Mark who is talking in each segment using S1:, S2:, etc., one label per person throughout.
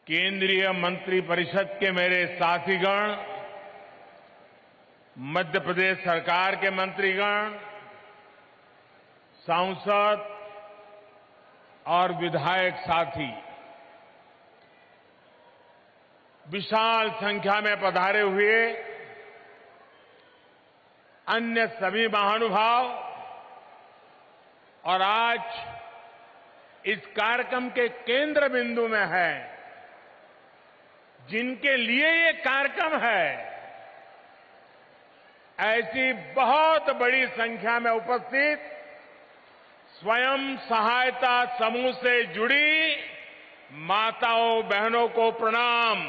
S1: केंद्रीय मंत्रिपरिषद के मेरे साथीगण, मध्य प्रदेश सरकार के मंत्रीगण, सांसद और विधायक साथी, विशाल संख्या में पधारे हुए अन्य सभी महानुभाव और आज इस कार्यक्रम के केंद्र बिंदु में है, जिनके लिए ये कार्यक्रम है, ऐसी बहुत बड़ी संख्या में उपस्थित स्वयं सहायता समूह से जुड़ी माताओं बहनों को प्रणाम।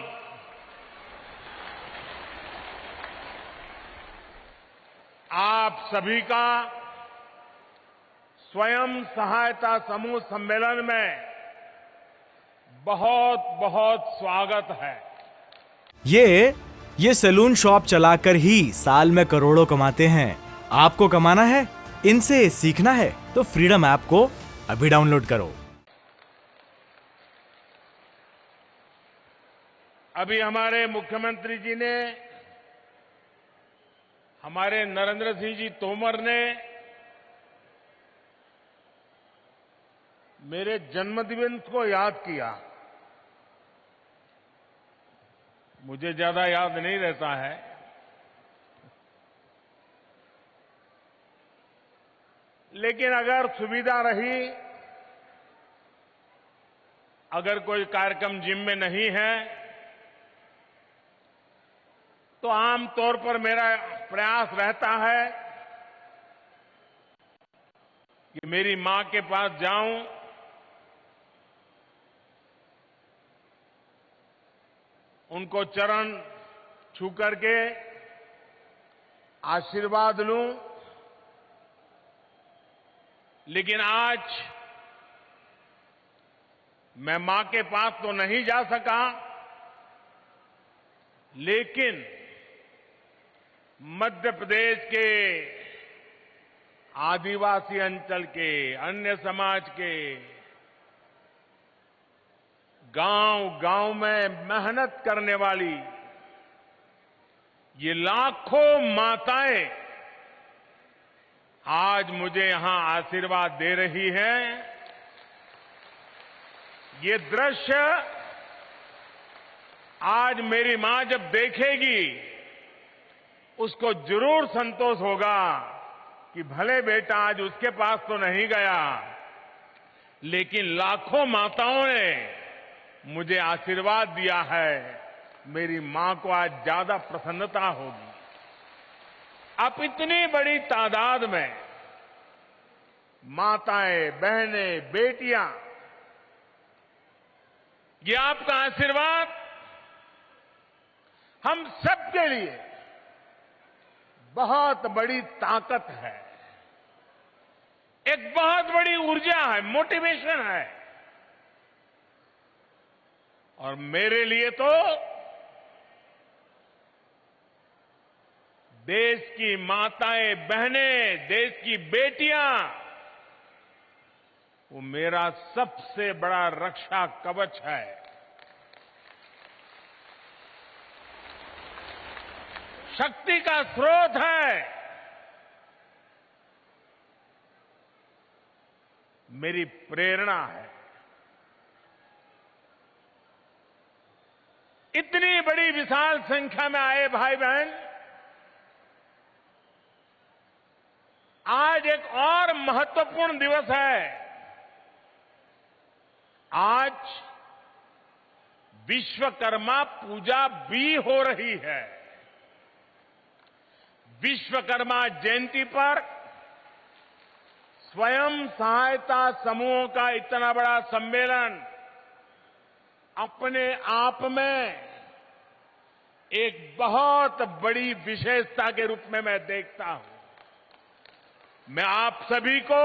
S1: आप सभी का स्वयं सहायता समूह सम्मेलन में बहुत बहुत स्वागत है।
S2: ये सैलून शॉप चलाकर ही साल में करोड़ों कमाते हैं। आपको कमाना है, इनसे सीखना है तो फ्रीडम ऐप को अभी डाउनलोड करो।
S1: अभी हमारे मुख्यमंत्री जी ने, हमारे नरेंद्र सिंह जी तोमर ने मेरे जन्मदिन को याद किया। मुझे ज्यादा याद नहीं रहता है, लेकिन अगर सुविधा रही, अगर कोई कार्यक्रम जिम में नहीं है, तो आमतौर पर मेरा प्रयास रहता है कि मेरी मां के पास जाऊं, उनको चरण छू करके आशीर्वाद लूं। लेकिन आज मैं मां के पास तो नहीं जा सका, लेकिन मध्य प्रदेश के आदिवासी अंचल के, अन्य समाज के गांव-गांव में मेहनत करने वाली ये लाखों माताएं आज मुझे यहां आशीर्वाद दे रही हैं। ये दृश्य आज मेरी मां जब देखेगी, उसको जरूर संतोष होगा कि भले बेटा आज उसके पास तो नहीं गया, लेकिन लाखों माताओं ने मुझे आशीर्वाद दिया है। मेरी मां को आज ज्यादा प्रसन्नता होगी। अब इतनी बड़ी तादाद में माताएं, बहनें, बेटियां, ये आपका आशीर्वाद हम सबके लिए बहुत बड़ी ताकत है, एक बहुत बड़ी ऊर्जा है, मोटिवेशन है। और मेरे लिए तो देश की माताएं, बहनें, देश की बेटियां, वो मेरा सबसे बड़ा रक्षा कवच है। शक्ति का स्रोत है। मेरी प्रेरणा है। इतनी बड़ी विशाल संख्या में आए भाई बहन, आज एक और महत्वपूर्ण दिवस है। आज विश्वकर्मा पूजा भी हो रही है। विश्वकर्मा जयंती पर स्वयं सहायता समूहों का इतना बड़ा सम्मेलन अपने आप में एक बहुत बड़ी विशेषता के रूप में मैं देखता हूं। मैं आप सभी को,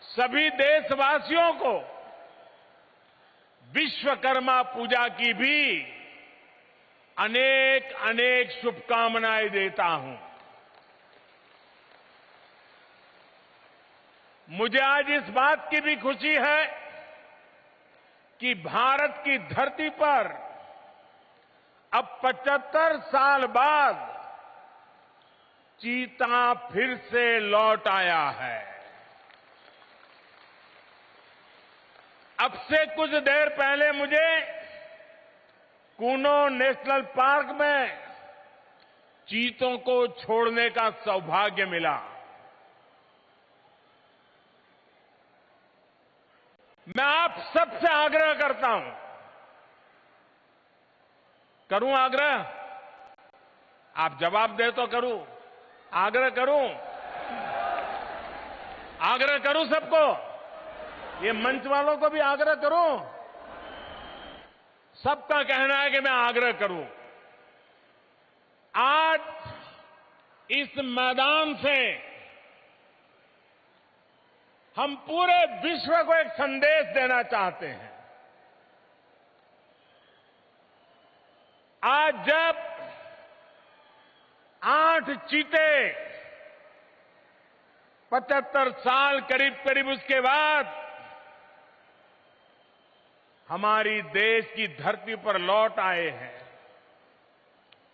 S1: सभी देशवासियों को विश्वकर्मा पूजा की भी अनेक अनेक शुभकामनाएं देता हूं। मुझे आज इस बात की भी खुशी है कि भारत की धरती पर अब 75 साल बाद चीता फिर से लौट आया है। अब से कुछ देर पहले मुझे कूनो नेशनल पार्क में चीतों को छोड़ने का सौभाग्य मिला। मैं आप सबसे आग्रह करता हूं, करूं आग्रह? आप जवाब दे तो करूं, आग्रह करूं सबको, ये मंच वालों को भी आग्रह करूं। सबका कहना है कि मैं आग्रह करूं। आज इस मैदान से हम पूरे विश्व को एक संदेश देना चाहते हैं। आज जब 8 चीते 75 साल करीब उसके बाद हमारी देश की धरती पर लौट आए हैं,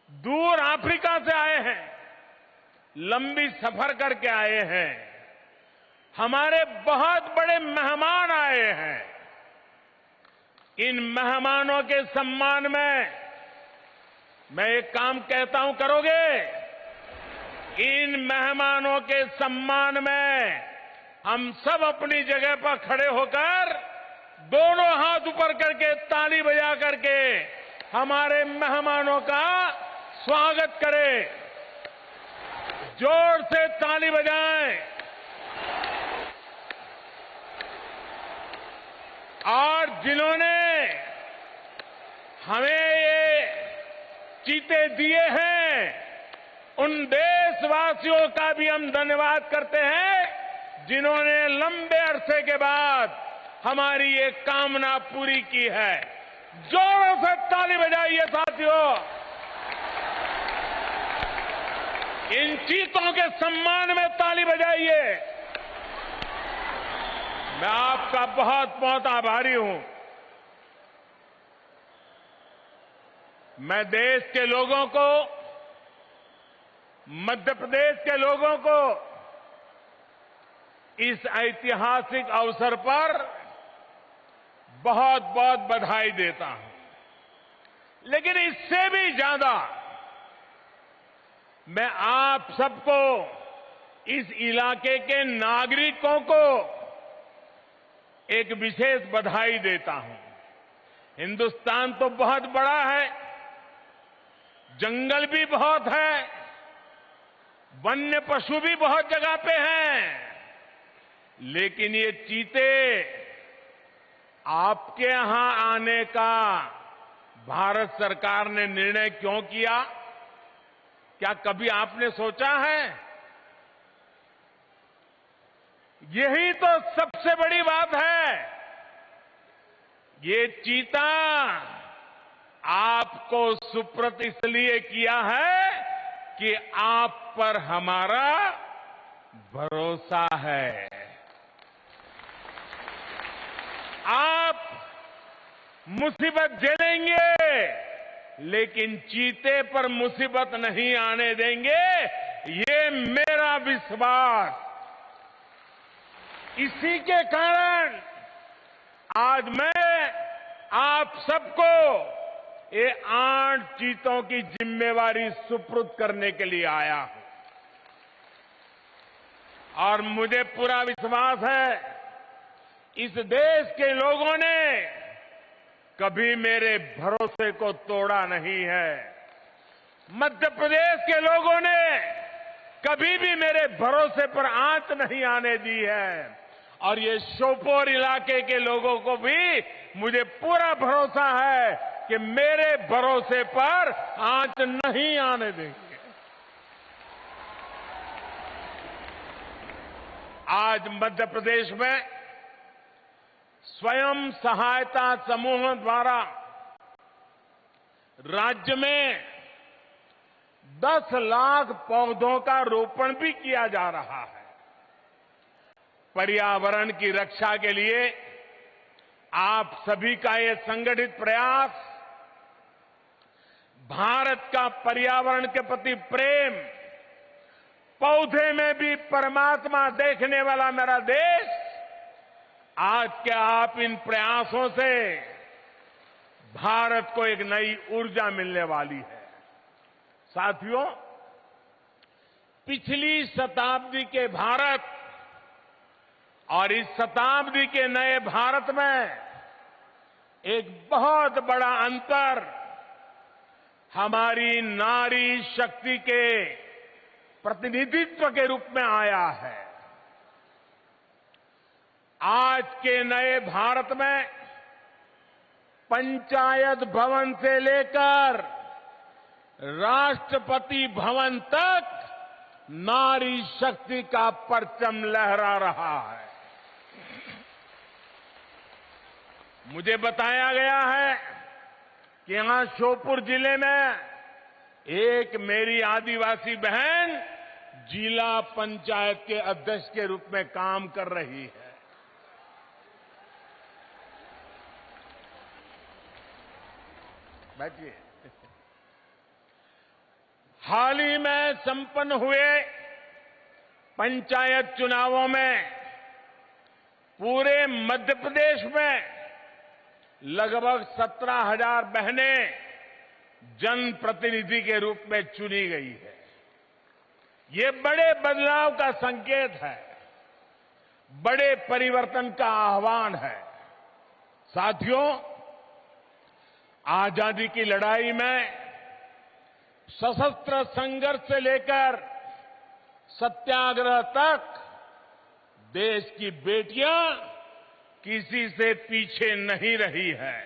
S1: दूर अफ्रीका से आए हैं, लंबी सफर करके आए हैं, हमारे बहुत बड़े मेहमान आए हैं। इन मेहमानों के सम्मान में मैं एक काम कहता हूं, करोगे? इन मेहमानों के सम्मान में हम सब अपनी जगह पर खड़े होकर दोनों हाथ ऊपर करके ताली बजा करके हमारे मेहमानों का स्वागत करें। जोर से ताली बजाएं और जिन्होंने हमें ये चीते दिए हैं उन देशवासियों का भी हम धन्यवाद करते हैं जिन्होंने लंबे अरसे के बाद हमारी ये कामना पूरी की है। जोरों से ताली बजाइए साथियों। इन चीतों के सम्मान में ताली बजाइए। मैं आपका बहुत बहुत आभारी हूं। मैं देश के लोगों को, मध्य प्रदेश के लोगों को इस ऐतिहासिक अवसर पर बहुत बहुत बधाई देता हूं। लेकिन इससे भी ज्यादा मैं आप सबको, इस इलाके के नागरिकों को एक विशेष बधाई देता हूं। हिंदुस्तान तो बहुत बड़ा है, जंगल भी बहुत है, वन्य पशु भी बहुत जगह पे हैं, लेकिन ये चीते आपके यहां आने का भारत सरकार ने निर्णय क्यों किया? क्या कभी आपने सोचा है? यही तो सबसे बड़ी बात है। ये चीता आपको सुपुर्द इसलिए किया है कि आप पर हमारा भरोसा है। आप मुसीबत झेलेंगे, लेकिन चीते पर मुसीबत नहीं आने देंगे, ये मेरा विश्वास। इसी के कारण आज मैं आप सबको ये 8 चीतों की जिम्मेवारी सुपुर्द करने के लिए आया हूं। और मुझे पूरा विश्वास है इस देश के लोगों ने कभी मेरे भरोसे को तोड़ा नहीं है। मध्य प्रदेश के लोगों ने कभी भी मेरे भरोसे पर आंच नहीं आने दी है। और ये श्योपुर इलाके के लोगों को भी मुझे पूरा भरोसा है कि मेरे भरोसे पर आंच नहीं आने देंगे। आज मध्य प्रदेश में स्वयं सहायता समूह द्वारा राज्य में 10 लाख पौधों का रोपण भी किया जा रहा है। पर्यावरण की रक्षा के लिए आप सभी का ये संगठित प्रयास भारत का पर्यावरण के प्रति प्रेम, पौधे में भी परमात्मा देखने वाला मेरा देश, आज के आप इन प्रयासों से भारत को एक नई ऊर्जा मिलने वाली है। साथियों, पिछली शताब्दी के भारत और इस शताब्दी के नए भारत में एक बहुत बड़ा अंतर हमारी नारी शक्ति के प्रतिनिधित्व के रूप में आया है। आज के नए भारत में पंचायत भवन से लेकर राष्ट्रपति भवन तक नारी शक्ति का परचम लहरा रहा है। मुझे बताया गया है कि यहां श्योपुर जिले में एक मेरी आदिवासी बहन जिला पंचायत के अध्यक्ष के रूप में काम कर रही है। बैठिए। हाल ही में संपन्न हुए पंचायत चुनावों में पूरे मध्य प्रदेश में लगभग 17,000 बहनें जनप्रतिनिधि के रूप में चुनी गई है। ये बड़े बदलाव का संकेत है, बड़े परिवर्तन का आह्वान है। साथियों, आजादी की लड़ाई में सशस्त्र संघर्ष से लेकर सत्याग्रह तक देश की बेटियां किसी से पीछे नहीं रही है।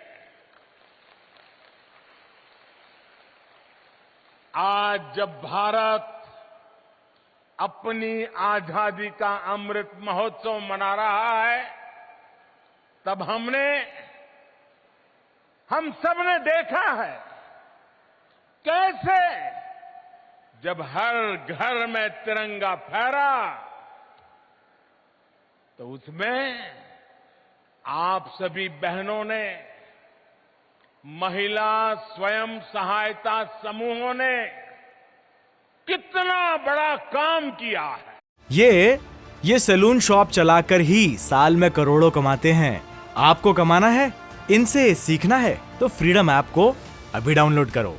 S1: आज जब भारत अपनी आजादी का अमृत महोत्सव मना रहा है, तब हम सबने देखा है कैसे जब हर घर में तिरंगा फहरा तो उसमें आप सभी बहनों ने, महिला स्वयं सहायता समूहों ने कितना बड़ा काम किया है।
S2: ये सैलून शॉप चलाकर ही साल में करोड़ों कमाते हैं। आपको कमाना है, इनसे सीखना है तो फ्रीडम ऐप को अभी डाउनलोड करो।